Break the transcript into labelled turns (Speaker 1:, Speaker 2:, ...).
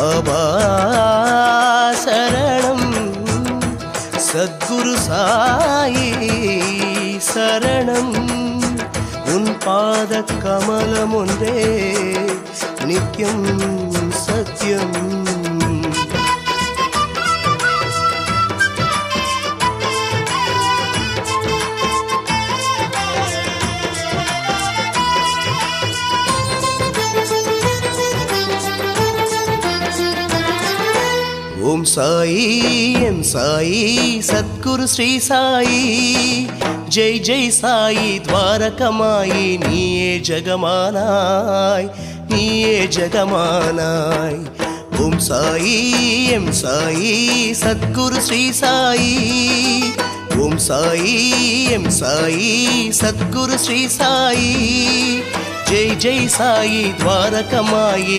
Speaker 1: பாபா சரணம் சத்குரு சாயி சரணம் உன் பாத கமலம் ஒன்றே நித்யம் சத்யம் ஓம் சாயி எம் சாயி சத்குரு ஸ்ரீ சாயி ஜெய் ஜெய் சாயி துவாரகமாயி நீயே ஜெகமானாய் நீயே ஜெகமானாய் ஓம் சாயி எம் சாயி சத்குரு ஸ்ரீ சாயி ஓம் சாயி எம் சாயி சத்குரு ஸ்ரீ சாயி ஜெய் ஜெய் சாயி துவாரகமாயி